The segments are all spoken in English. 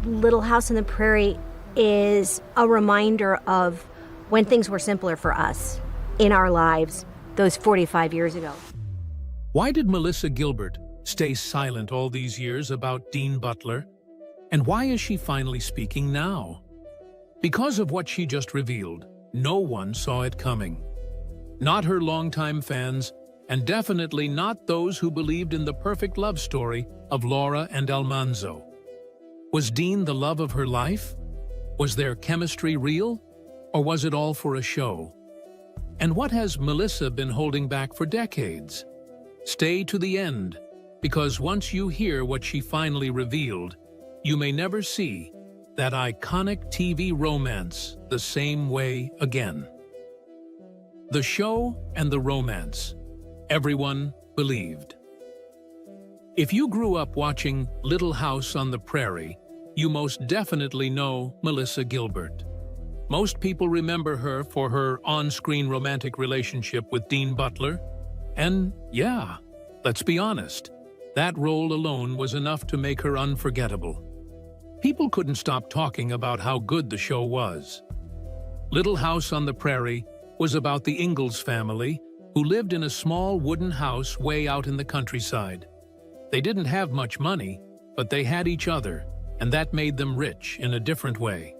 Little House on the Prairie is a reminder of when things were simpler for us in our lives those 45 years ago. Why did Melissa Gilbert stay silent all these years about Dean Butler? And why is she finally speaking now? Because of what she just revealed, no one saw it coming. Not her longtime fans, and definitely not those who believed in the perfect love story of Laura and Almanzo. Was Dean the love of her life? Was their chemistry real? Or was it all for a show? And what has Melissa been holding back for decades? Stay to the end, because once you hear what she finally revealed, you may never see that iconic TV romance the same way again. The show and the romance. Everyone believed. If you grew up watching Little House on the Prairie, you most definitely know Melissa Gilbert. Most people remember her for her on-screen romantic relationship with Dean Butler. And yeah, let's be honest, that role alone was enough to make her unforgettable. People couldn't stop talking about how good the show was. Little House on the Prairie was about the Ingalls family, who lived in a small wooden house way out in the countryside. They didn't have much money, but they had each other, and that made them rich in a different way.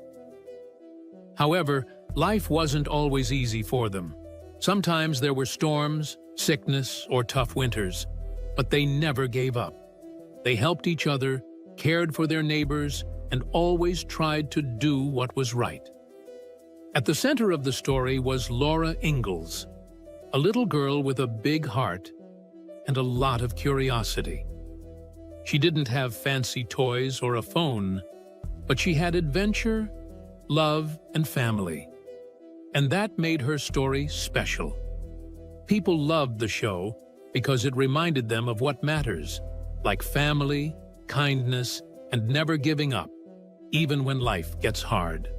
However, life wasn't always easy for them. Sometimes there were storms, sickness, or tough winters, but they never gave up. They helped each other, cared for their neighbors, and always tried to do what was right. At the center of the story was Laura Ingalls, a little girl with a big heart and a lot of curiosity. She didn't have fancy toys or a phone, but she had adventure, love, and family. And that made her story special. People loved the show because it reminded them of what matters, like family, kindness, and never giving up, even when life gets hard.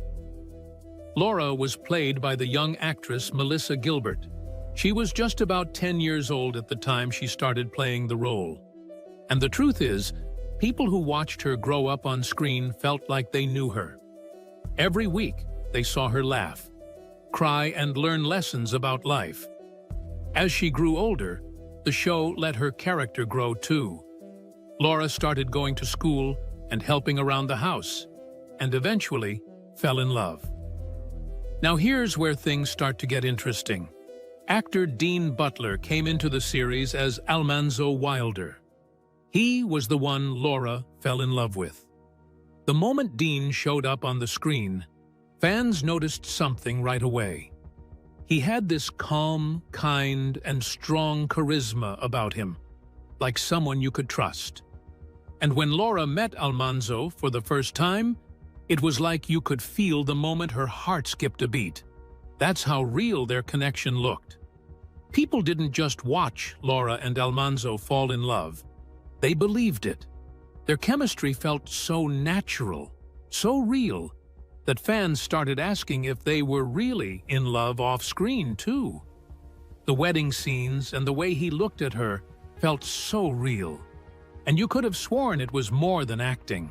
Laura was played by the young actress Melissa Gilbert. She was just about 10 years old at the time she started playing the role. And the truth is, people who watched her grow up on screen felt like they knew her. Every week, they saw her laugh, cry, and learn lessons about life. As she grew older, the show let her character grow too. Laura started going to school and helping around the house, and eventually fell in love. Now here's where things start to get interesting. Actor Dean Butler came into the series as Almanzo Wilder. He was the one Laura fell in love with. The moment Dean showed up on the screen, fans noticed something right away. He had this calm, kind, and strong charisma about him, like someone you could trust. And when Laura met Almanzo for the first time, it was like you could feel the moment her heart skipped a beat. That's how real their connection looked. People didn't just watch Laura and Almanzo fall in love. They believed it. Their chemistry felt so natural, so real, that fans started asking if they were really in love off-screen too. The wedding scenes and the way he looked at her felt so real, and you could have sworn it was more than acting.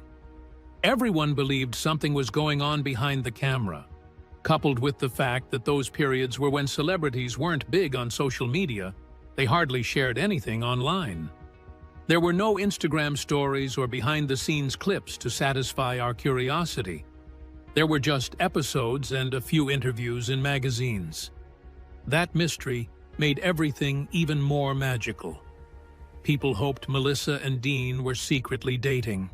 Everyone believed something was going on behind the camera. Coupled with the fact that those periods were when celebrities weren't big on social media, they hardly shared anything online. There were no Instagram stories or behind-the-scenes clips to satisfy our curiosity. There were just episodes and a few interviews in magazines. That mystery made everything even more magical. People hoped Melissa and Dean were secretly dating.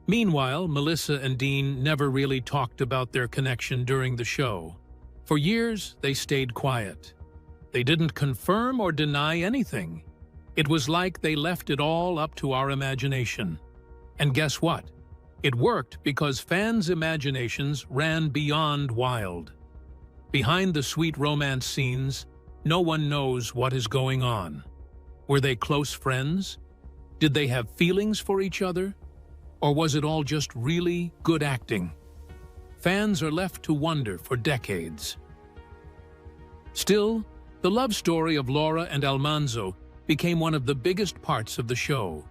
Meanwhile, Melissa and Dean never really talked about their connection during the show. For years, they stayed quiet. They didn't confirm or deny anything. It was like they left it all up to our imagination. And guess what? It worked because fans' imaginations ran beyond wild. Behind the sweet romance scenes, no one knows what is going on. Were they close friends? Did they have feelings for each other? Or was it all just really good acting? Fans are left to wonder for decades. Still, the love story of Laura and Almanzo became one of the biggest parts of the show.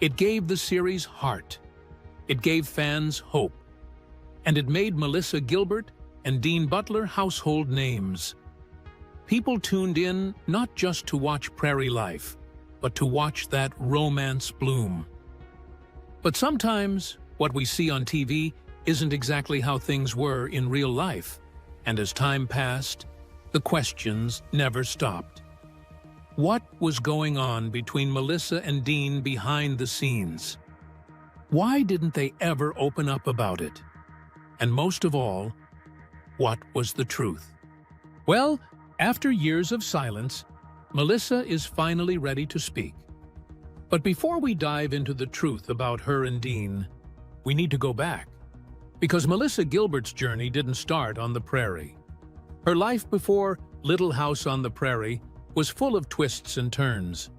It gave the series heart. It gave fans hope. And it made Melissa Gilbert and Dean Butler household names. People tuned in not just to watch Prairie life, but to watch that romance bloom. But sometimes what we see on TV isn't exactly how things were in real life, and as time passed, the questions never stopped. What was going on between Melissa and Dean behind the scenes? Why didn't they ever open up about it? And most of all, what was the truth? Well, after years of silence, Melissa is finally ready to speak. But before we dive into the truth about her and Dean, we need to go back. Because Melissa Gilbert's journey didn't start on the prairie. Her life before Little House on the Prairie was full of twists and turns.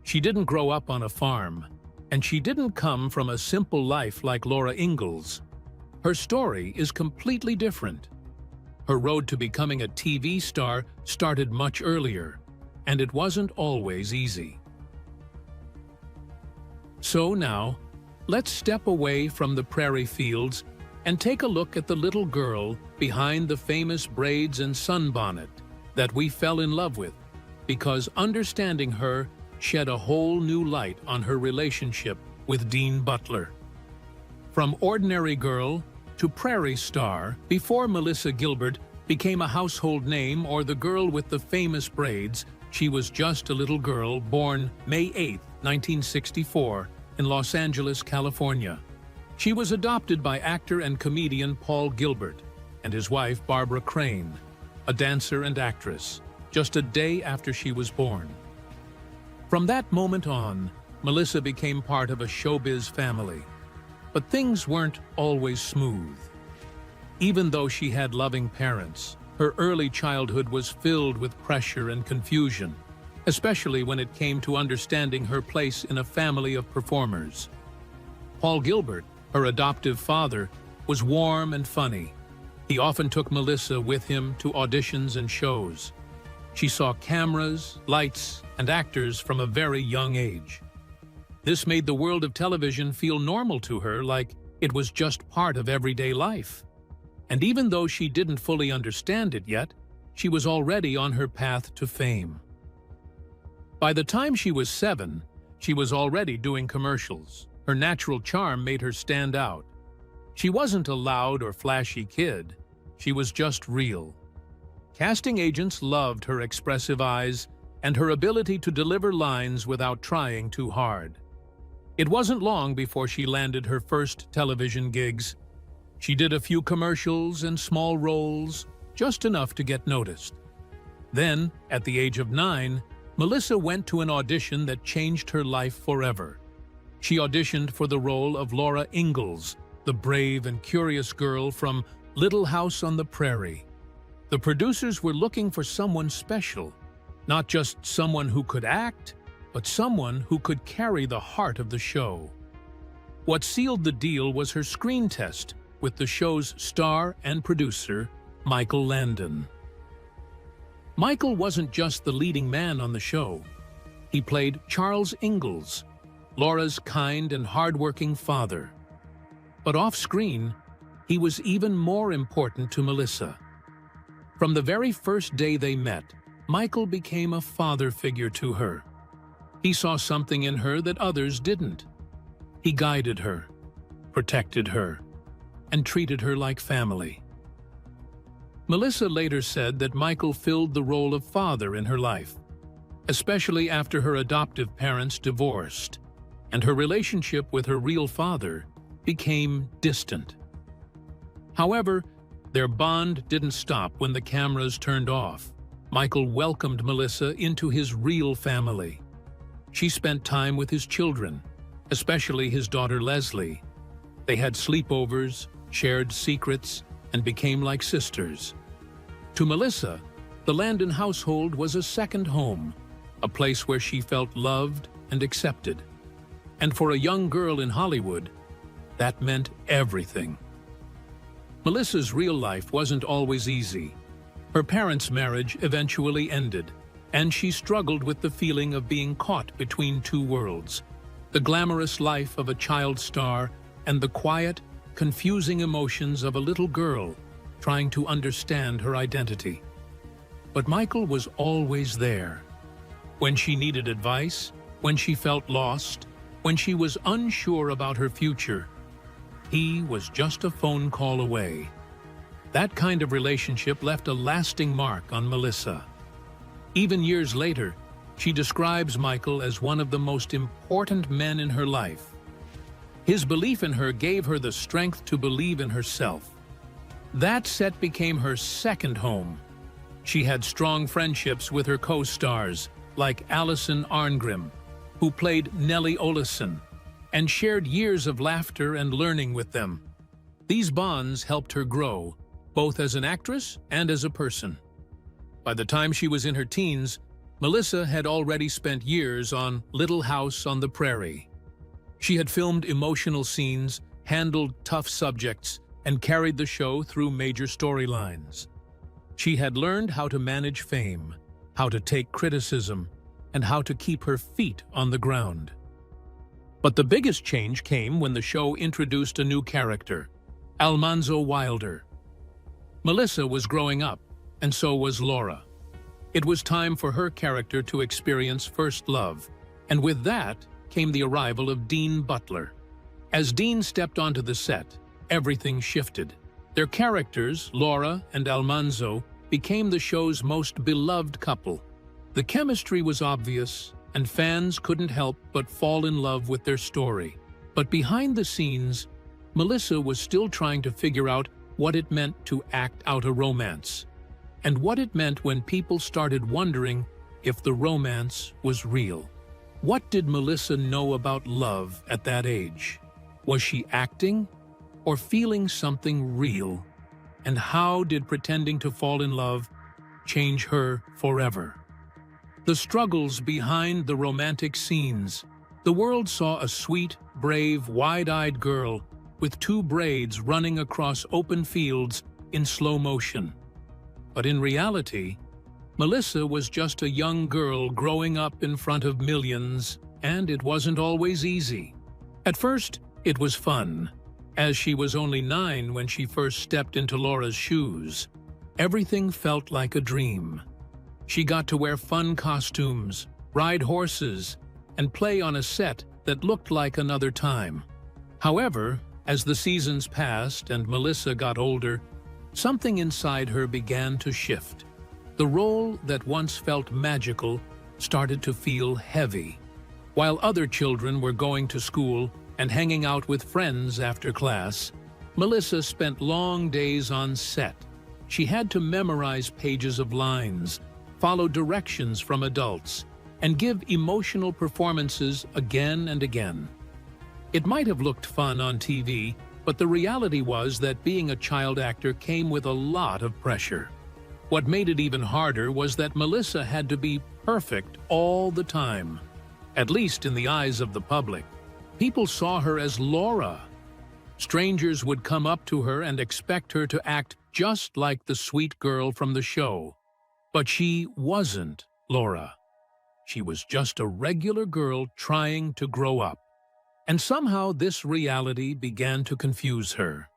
She didn't grow up on a farm, and she didn't come from a simple life like Laura Ingalls. Her story is completely different. Her road to becoming a TV star started much earlier, and it wasn't always easy. So now, let's step away from the prairie fields and take a look at the little girl behind the famous braids and sunbonnet that we fell in love with, because understanding her shed a whole new light on her relationship with Dean Butler. From ordinary girl to prairie star, before Melissa Gilbert became a household name or the girl with the famous braids, she was just a little girl born May 8, 1964, in Los Angeles, California. She was adopted by actor and comedian Paul Gilbert and his wife Barbara Crane, a dancer and actress, just a day after she was born. From that moment on, Melissa became part of a showbiz family. But things weren't always smooth. Even though she had loving parents, her early childhood was filled with pressure and confusion, especially when it came to understanding her place in a family of performers. Paul Gilbert, her adoptive father, was warm and funny. He often took Melissa with him to auditions and shows. She saw cameras, lights, and actors from a very young age. This made the world of television feel normal to her, like it was just part of everyday life. And even though she didn't fully understand it yet, she was already on her path to fame. By the time she was 7, she was already doing commercials. Her natural charm made her stand out. She wasn't a loud or flashy kid. She was just real. Casting agents loved her expressive eyes and her ability to deliver lines without trying too hard. It wasn't long before she landed her first television gigs. She did a few commercials and small roles, just enough to get noticed. Then, at the age of 9, Melissa went to an audition that changed her life forever. She auditioned for the role of Laura Ingalls, the brave and curious girl from Little House on the Prairie. The producers were looking for someone special, not just someone who could act, but someone who could carry the heart of the show. What sealed the deal was her screen test with the show's star and producer, Michael Landon. Michael wasn't just the leading man on the show. He played Charles Ingalls, Laura's kind and hardworking father. But off-screen, he was even more important to Melissa. From the very first day they met, Michael became a father figure to her. He saw something in her that others didn't. He guided her, protected her, and treated her like family. Melissa later said that Michael filled the role of father in her life, especially after her adoptive parents divorced, and her relationship with her real father became distant. However, their bond didn't stop when the cameras turned off. Michael welcomed Melissa into his real family. She spent time with his children, especially his daughter Leslie. They had sleepovers, shared secrets, and became like sisters. To Melissa, the Landon household was a second home, a place where she felt loved and accepted. And for a young girl in Hollywood, that meant everything. Melissa's real life wasn't always easy. Her parents' marriage eventually ended, and she struggled with the feeling of being caught between two worlds, the glamorous life of a child star and the quiet, confusing emotions of a little girl trying to understand her identity. But Michael was always there. When she needed advice, when she felt lost, when she was unsure about her future, he was just a phone call away. That kind of relationship left a lasting mark on Melissa. Even years later, she describes Michael as one of the most important men in her life. His belief in her gave her the strength to believe in herself. That set became her second home. She had strong friendships with her co-stars, like Allison Arngrim, who played Nellie Oleson, and shared years of laughter and learning with them. These bonds helped her grow, both as an actress and as a person. By the time she was in her teens, Melissa had already spent years on Little House on the Prairie. She had filmed emotional scenes, handled tough subjects, and carried the show through major storylines. She had learned how to manage fame, how to take criticism, and how to keep her feet on the ground. But the biggest change came when the show introduced a new character, Almanzo Wilder. Melissa was growing up, and so was Laura. It was time for her character to experience first love, and with that came the arrival of Dean Butler. As Dean stepped onto the set, everything shifted. Their characters, Laura and Almanzo, became the show's most beloved couple. The chemistry was obvious, and fans couldn't help but fall in love with their story. But behind the scenes, Melissa was still trying to figure out what it meant to act out a romance, and what it meant when people started wondering if the romance was real. What did Melissa know about love at that age? Was she acting or feeling something real? And how did pretending to fall in love change her forever? The struggles behind the romantic scenes. The world saw a sweet, brave, wide-eyed girl with two braids running across open fields in slow motion. But in reality, Melissa was just a young girl growing up in front of millions, and it wasn't always easy. At first, it was fun, as she was only 9 when she first stepped into Laura's shoes. Everything felt like a dream. She got to wear fun costumes, ride horses, and play on a set that looked like another time. However, as the seasons passed and Melissa got older, something inside her began to shift. The role that once felt magical started to feel heavy. While other children were going to school and hanging out with friends after class, Melissa spent long days on set. She had to memorize pages of lines, follow directions from adults, and give emotional performances again and again. It might have looked fun on TV, but the reality was that being a child actor came with a lot of pressure. What made it even harder was that Melissa had to be perfect all the time, at least in the eyes of the public. People saw her as Laura. Strangers would come up to her and expect her to act just like the sweet girl from the show. But she wasn't Laura. She was just a regular girl trying to grow up. And somehow this reality began to confuse her.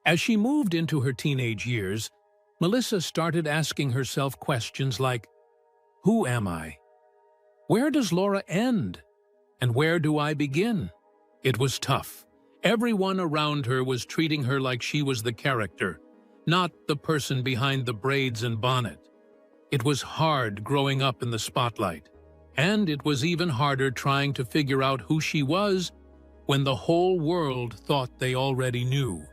As she moved into her teenage years, Melissa started asking herself questions like, who am I? Where does Laura end? And where do I begin? It was tough. Everyone around her was treating her like she was the character, not the person behind the braids and bonnet. It was hard growing up in the spotlight, and it was even harder trying to figure out who she was when the whole world thought they already knew.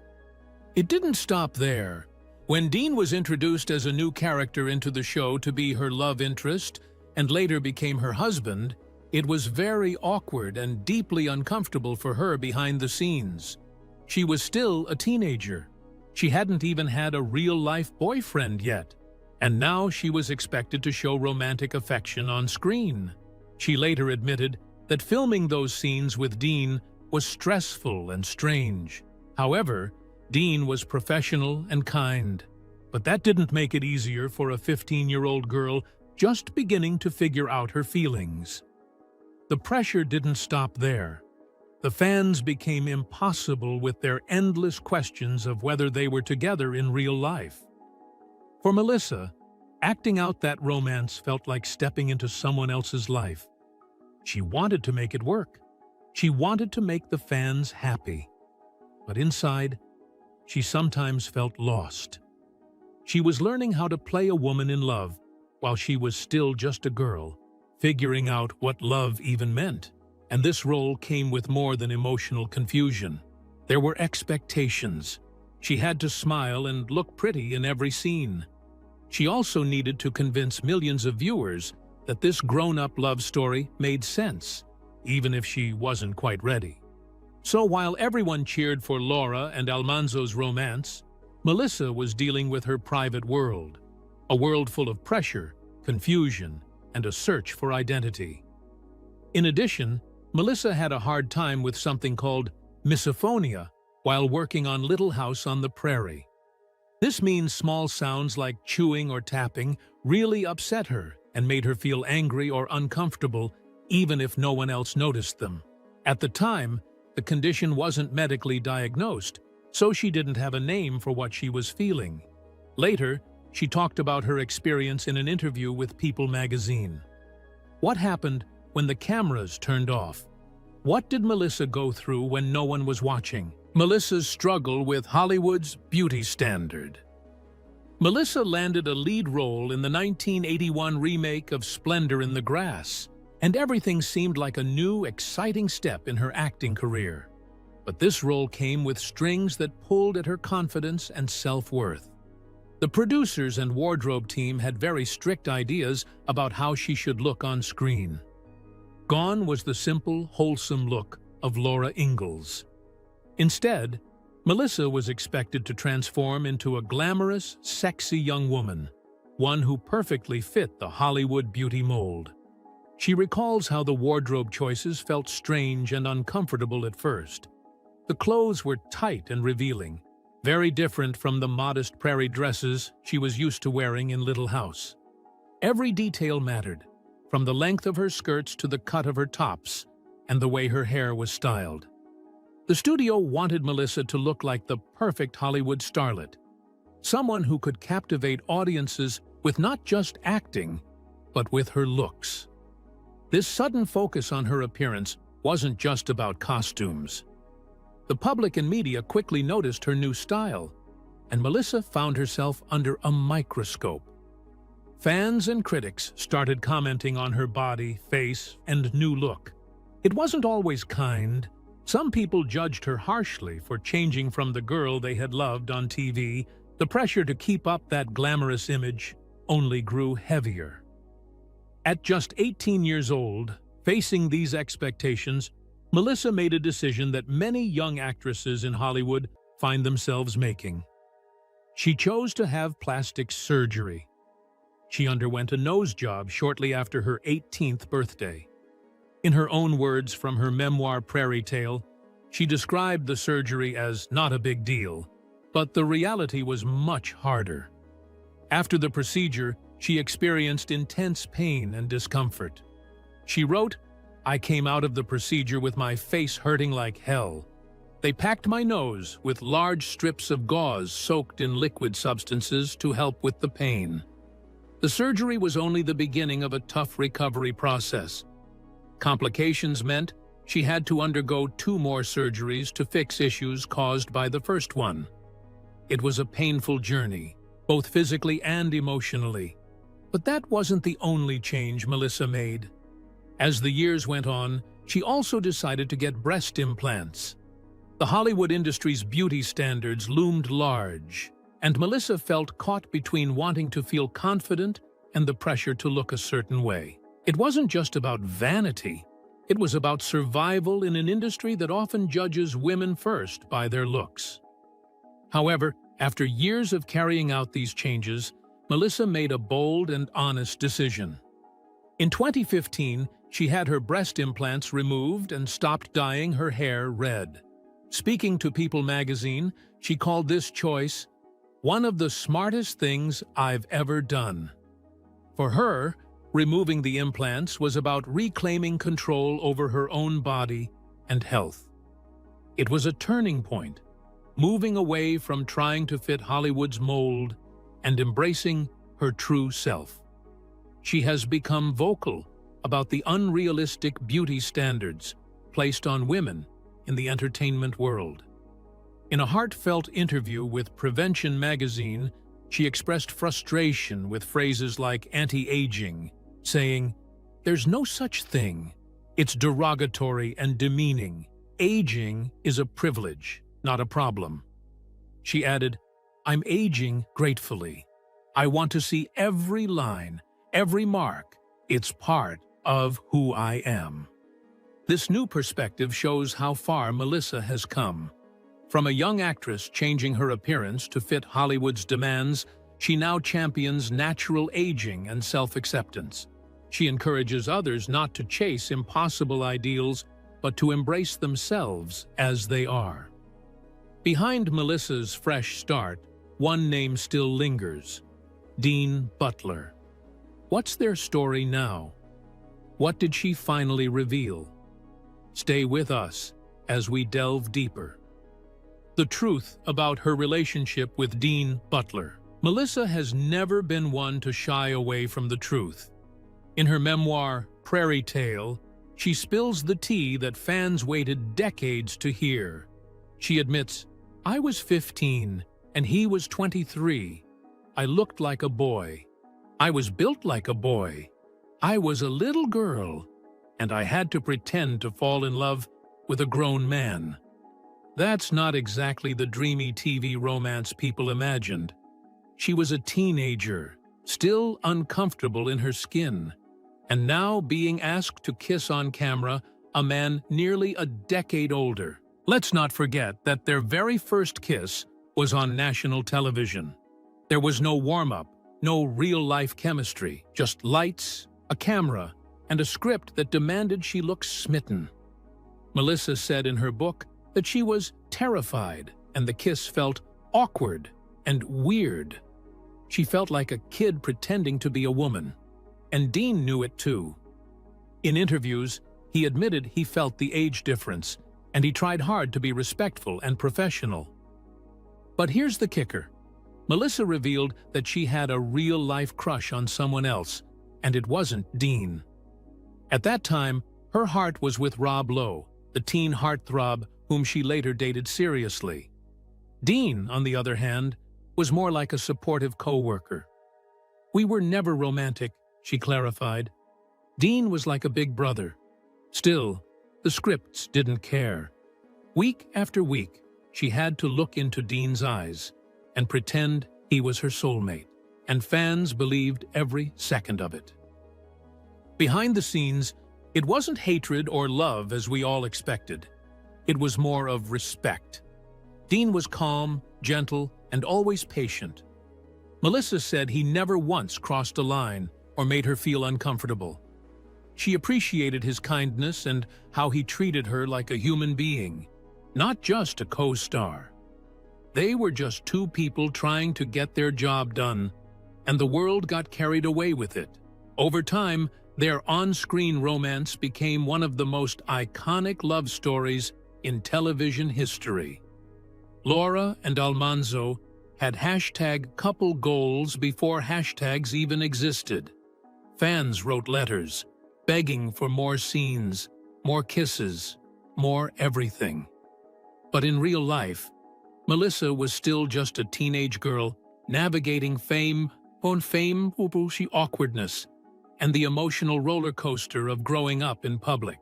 It didn't stop there. When Dean was introduced as a new character into the show to be her love interest and later became her husband, it was very awkward and deeply uncomfortable for her behind the scenes. She was still a teenager. She hadn't even had a real-life boyfriend yet, and now she was expected to show romantic affection on screen. She later admitted that filming those scenes with Dean was stressful and strange. However, Dean was professional and kind, but that didn't make it easier for a 15-year-old girl just beginning to figure out her feelings. The pressure didn't stop there. The fans became impossible with their endless questions of whether they were together in real life. For Melissa, acting out that romance felt like stepping into someone else's life. She wanted to make it work. She wanted to make the fans happy. But inside, she sometimes felt lost. She was learning how to play a woman in love while she was still just a girl, figuring out what love even meant. And this role came with more than emotional confusion. There were expectations. She had to smile and look pretty in every scene. She also needed to convince millions of viewers that this grown-up love story made sense, even if she wasn't quite ready. So while everyone cheered for Laura and Almanzo's romance, Melissa was dealing with her private world, a world full of pressure, confusion, and a search for identity. In addition, Melissa had a hard time with something called misophonia while working on Little House on the Prairie. This means small sounds like chewing or tapping really upset her and made her feel angry or uncomfortable even if no one else noticed them. At the time, the condition wasn't medically diagnosed, so she didn't have a name for what she was feeling. Later, she talked about her experience in an interview with People magazine. What happened when the cameras turned off? What did Melissa go through when no one was watching? Melissa's struggle with Hollywood's beauty standard. Melissa landed a lead role in the 1981 remake of Splendor in the Grass, and everything seemed like a new, exciting step in her acting career. But this role came with strings that pulled at her confidence and self-worth. The producers and wardrobe team had very strict ideas about how she should look on screen. Gone was the simple, wholesome look of Laura Ingalls. Instead, Melissa was expected to transform into a glamorous, sexy young woman, one who perfectly fit the Hollywood beauty mold. She recalls how the wardrobe choices felt strange and uncomfortable at first. The clothes were tight and revealing, very different from the modest Prairie dresses she was used to wearing in Little House. Every detail mattered, from the length of her skirts to the cut of her tops and the way her hair was styled. The studio wanted Melissa to look like the perfect Hollywood starlet, someone who could captivate audiences with not just acting, but with her looks. This sudden focus on her appearance wasn't just about costumes. The public and media quickly noticed her new style, and Melissa found herself under a microscope. Fans and critics started commenting on her body, face, and new look. It wasn't always kind. Some people judged her harshly for changing from the girl they had loved on TV. The pressure to keep up that glamorous image only grew heavier. At just 18 years old, facing these expectations, Melissa made a decision that many young actresses in Hollywood find themselves making. She chose to have plastic surgery. She underwent a nose job shortly after her 18th birthday. In her own words from her memoir Prairie Tale, she described the surgery as not a big deal, but the reality was much harder. After the procedure, she experienced intense pain and discomfort. She wrote, "I came out of the procedure with my face hurting like hell. They packed my nose with large strips of gauze soaked in liquid substances to help with the pain. The surgery was only the beginning of a tough recovery process. Complications meant she had to undergo 2 more surgeries to fix issues caused by the first one. It was a painful journey, both physically and emotionally. But that wasn't the only change Melissa made. As the years went on, she also decided to get breast implants. The Hollywood industry's beauty standards loomed large, and Melissa felt caught between wanting to feel confident and the pressure to look a certain way. It wasn't just about vanity. It was about survival in an industry that often judges women first by their looks. However, after years of carrying out these changes, Melissa made a bold and honest decision. In 2015, she had her breast implants removed and stopped dyeing her hair red. Speaking to People magazine, she called this choice one of the smartest things I've ever done. For her, removing the implants was about reclaiming control over her own body and health. It was a turning point, moving away from trying to fit Hollywood's mold and embracing her true self. She has become vocal about the unrealistic beauty standards placed on women in the entertainment world. In a heartfelt interview with Prevention magazine, she expressed frustration with phrases like anti-aging, saying, "There's no such thing. It's derogatory and demeaning. Aging is a privilege, not a problem." She added, "I'm aging gratefully. I want to see every line, every mark. It's part of who I am." This new perspective shows how far Melissa has come. From a young actress changing her appearance to fit Hollywood's demands, she now champions natural aging and self-acceptance. She encourages others not to chase impossible ideals, but to embrace themselves as they are. Behind Melissa's fresh start, one name still lingers: Dean Butler. What's their story now? What did she finally reveal? Stay with us as we delve deeper. The truth about her relationship with Dean Butler. Melissa has never been one to shy away from the truth. In her memoir, Prairie, she spills the tea that fans waited decades to hear. She admits, "I was 15 and he was 23. I looked like a boy. I was built like a boy. I was a little girl, and I had to pretend to fall in love with a grown man." That's not exactly the dreamy TV romance people imagined. She was a teenager, still uncomfortable in her skin, and now being asked to kiss on camera a man nearly a decade older. Let's not forget that their very first kiss was on national television. There was no warm-up, no real-life chemistry, just lights, a camera, and a script that demanded she look smitten. Melissa said in her book that she was terrified and the kiss felt awkward and weird. She felt like a kid pretending to be a woman. And Dean knew it too. In interviews, he admitted he felt the age difference, and he tried hard to be respectful and professional. But here's the kicker. Melissa revealed that she had a real-life crush on someone else, and it wasn't Dean. At that time, her heart was with Rob Lowe, the teen heartthrob whom she later dated seriously. Dean, on the other hand, was more like a supportive co-worker. "We were never romantic," she clarified. "Dean was like a big brother." Still, the scripts didn't care. Week after week, she had to look into Dean's eyes and pretend he was her soulmate, and fans believed every second of it. Behind the scenes, it wasn't hatred or love as we all expected. It was more of respect. Dean was calm, gentle, and always patient. Melissa said he never once crossed a line or made her feel uncomfortable. She appreciated his kindness and how he treated her like a human being, not just a co-star. They were just two people trying to get their job done, and the world got carried away with it. Over time, their on-screen romance became one of the most iconic love stories in television history. Laura and Almanzo had #couple goals before hashtags even existed. Fans wrote letters, begging for more scenes, more kisses, more everything. But in real life, Melissa was still just a teenage girl navigating fame, awkwardness, and the emotional roller coaster of growing up in public.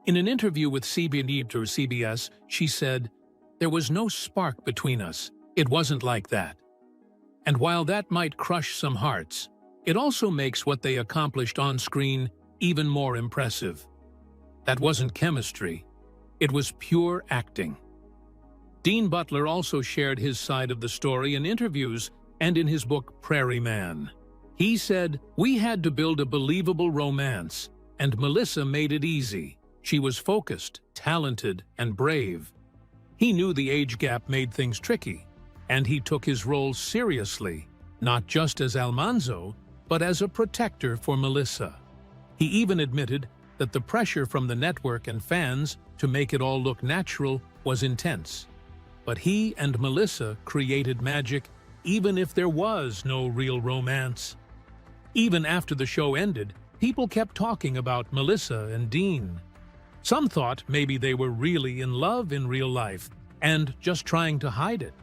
In an interview with CBS, she said, "There was no spark between us. It wasn't like that." And while that might crush some hearts, it also makes what they accomplished on screen even more impressive. That wasn't chemistry. It was pure acting. Dean Butler also shared his side of the story in interviews and in his book Prairie Man. He said, "We had to build a believable romance, and Melissa made it easy. She was focused, talented, and brave. He knew the age gap made things tricky, and he took his role seriously, not just as Almanzo, but as a protector for Melissa." He even admitted that the pressure from the network and fans to make it all look natural was intense. But he and Melissa created magic even if there was no real romance. Even after the show ended, people kept talking about Melissa and Dean. Some thought maybe they were really in love in real life and just trying to hide it.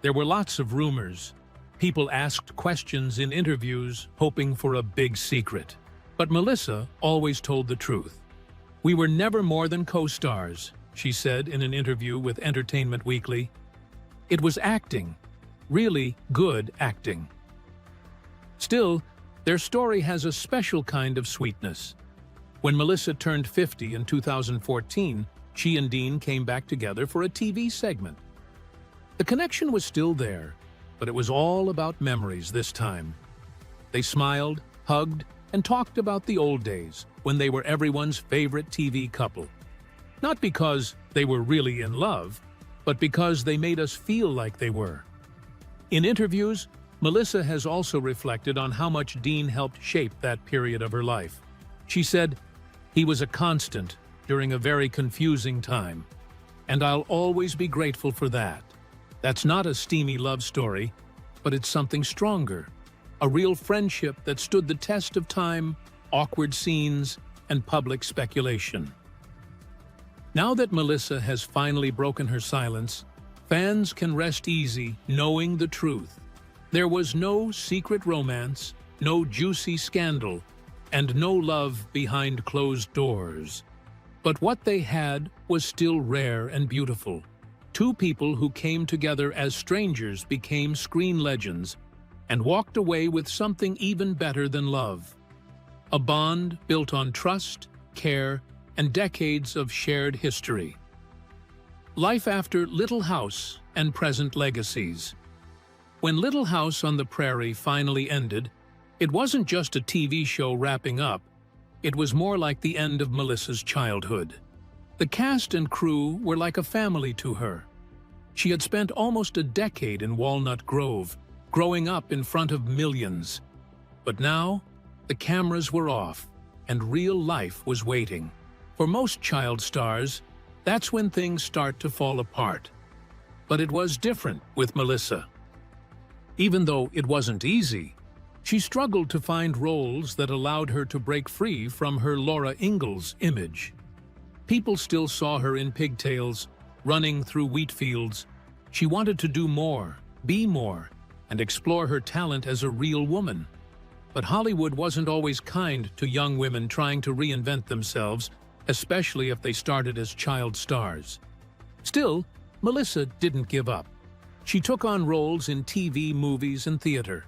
There were lots of rumors. People asked questions in interviews, hoping for a big secret. But Melissa always told the truth. "We were never more than co-stars," she said in an interview with Entertainment Weekly. "It was acting, really good acting." Still, their story has a special kind of sweetness. When Melissa turned 50 in 2014, she and Dean came back together for a TV segment. The connection was still there, but it was all about memories this time. They smiled, hugged, and talked about the old days when they were everyone's favorite TV couple. Not because they were really in love, but because they made us feel like they were. In interviews, Melissa has also reflected on how much Dean helped shape that period of her life. She said, "He was a constant during a very confusing time, and I'll always be grateful for that. That's not a steamy love story, but it's something stronger. A real friendship that stood the test of time, awkward scenes, and public speculation." Now that Melissa has finally broken her silence, fans can rest easy knowing the truth. There was no secret romance, no juicy scandal, and no love behind closed doors. But what they had was still rare and beautiful. Two people who came together as strangers became screen legends and walked away with something even better than love. A bond built on trust, care, and decades of shared history. Life after Little House and present legacies. When Little House on the Prairie finally ended, it wasn't just a TV show wrapping up. It was more like the end of Melissa's childhood. The cast and crew were like a family to her. She had spent almost a decade in Walnut Grove, growing up in front of millions. But now, the cameras were off, and real life was waiting. For most child stars, that's when things start to fall apart. But it was different with Melissa. Even though it wasn't easy, she struggled to find roles that allowed her to break free from her Laura Ingalls image. People still saw her in pigtails, running through wheat fields. She wanted to do more, be more, and explore her talent as a real woman. But Hollywood wasn't always kind to young women trying to reinvent themselves, especially if they started as child stars. Still, Melissa didn't give up. She took on roles in TV, movies, and theater.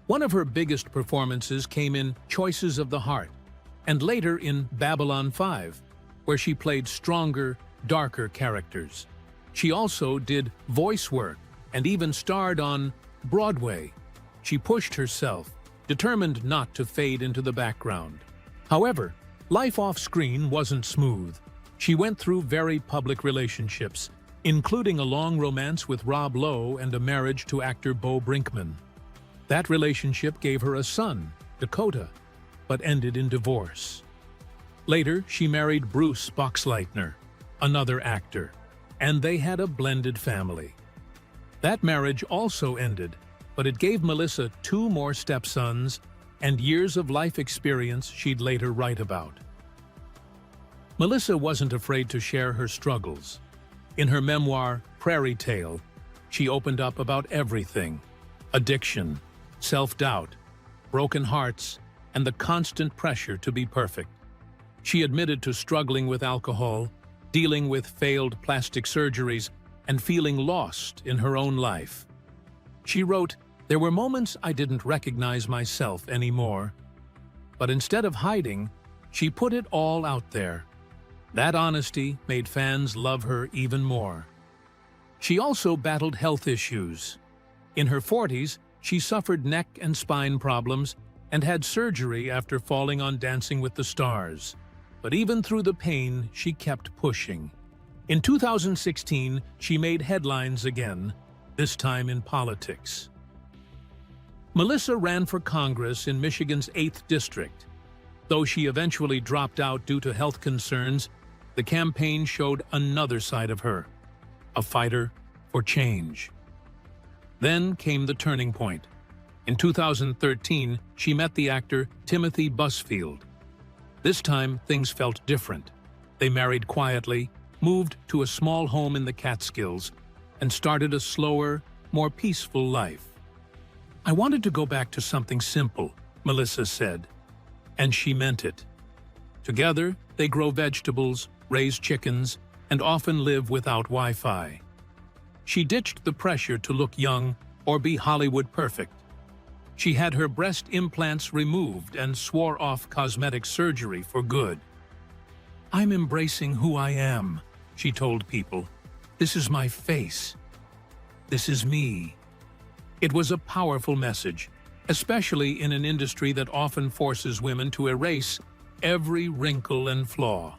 One of her biggest performances came in Choices of the Heart, and later in Babylon 5, where she played stronger, darker characters. She also did voice work and even starred on Broadway. She pushed herself, determined not to fade into the background. However, life off-screen wasn't smooth. She went through very public relationships, including a long romance with Rob Lowe and a marriage to actor Bo Brinkman. That relationship gave her a son, Dakota, but ended in divorce. Later, she married Bruce Boxleitner, another actor, and they had a blended family. That marriage also ended, but it gave Melissa 2 more stepsons and years of life experience she'd later write about. Melissa wasn't afraid to share her struggles. In her memoir, Prairie Tale, she opened up about everything: addiction, self-doubt, broken hearts, and the constant pressure to be perfect. She admitted to struggling with alcohol, dealing with failed plastic surgeries, and feeling lost in her own life. She wrote, "There were moments I didn't recognize myself anymore." But instead of hiding, she put it all out there. That honesty made fans love her even more. She also battled health issues. In her 40s, she suffered neck and spine problems and had surgery after falling on Dancing with the Stars. But even through the pain, she kept pushing. In 2016, she made headlines again, this time in politics. Melissa ran for Congress in Michigan's 8th District. Though she eventually dropped out due to health concerns, the campaign showed another side of her, a fighter for change. Then came the turning point. In 2013, she met the actor Timothy Busfield. This time, things felt different. They married quietly, moved to a small home in the Catskills, and started a slower, more peaceful life. "I wanted to go back to something simple," Melissa said, and she meant it. Together, they grow vegetables, raise chickens, and often live without Wi-Fi. She ditched the pressure to look young or be Hollywood perfect. She had her breast implants removed and swore off cosmetic surgery for good. "I'm embracing who I am," she told people. "This is my face. This is me." It was a powerful message, especially in an industry that often forces women to erase every wrinkle and flaw.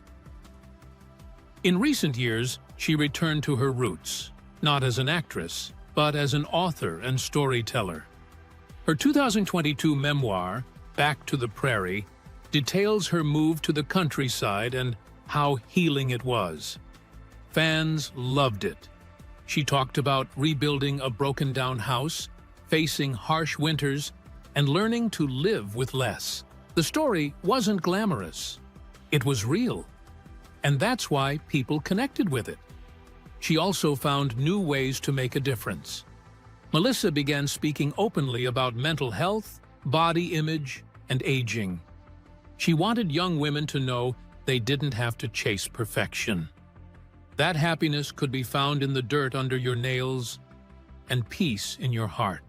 In recent years, she returned to her roots, not as an actress, but as an author and storyteller. Her 2022 memoir, Back to the Prairie, details her move to the countryside and how healing it was. Fans loved it. She talked about rebuilding a broken-down house, facing harsh winters, and learning to live with less. The story wasn't glamorous. It was real. And that's why people connected with it. She also found new ways to make a difference. Melissa began speaking openly about mental health, body image, and aging. She wanted young women to know they didn't have to chase perfection. That happiness could be found in the dirt under your nails and peace in your heart.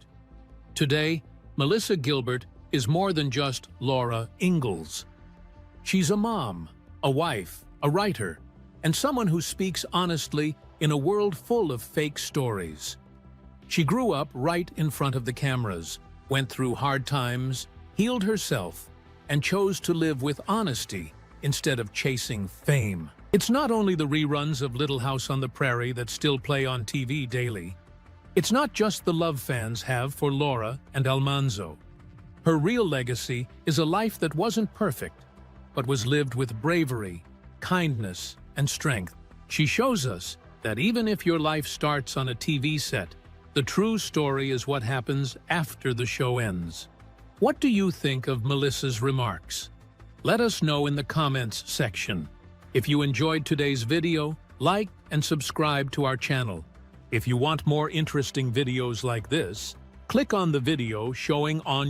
Today, Melissa Gilbert is more than just Laura Ingalls. She's a mom, a wife, a writer, and someone who speaks honestly in a world full of fake stories. She grew up right in front of the cameras, went through hard times, healed herself, and chose to live with honesty instead of chasing fame. It's not only the reruns of Little House on the Prairie that still play on TV daily. It's not just the love fans have for Laura and Almanzo. Her real legacy is a life that wasn't perfect, but was lived with bravery, kindness, and strength. She shows us that even if your life starts on a TV set, the true story is what happens after the show ends. What do you think of Melissa's remarks? Let us know in the comments section. If you enjoyed today's video, like and subscribe to our channel. If you want more interesting videos like this, click on the video showing on your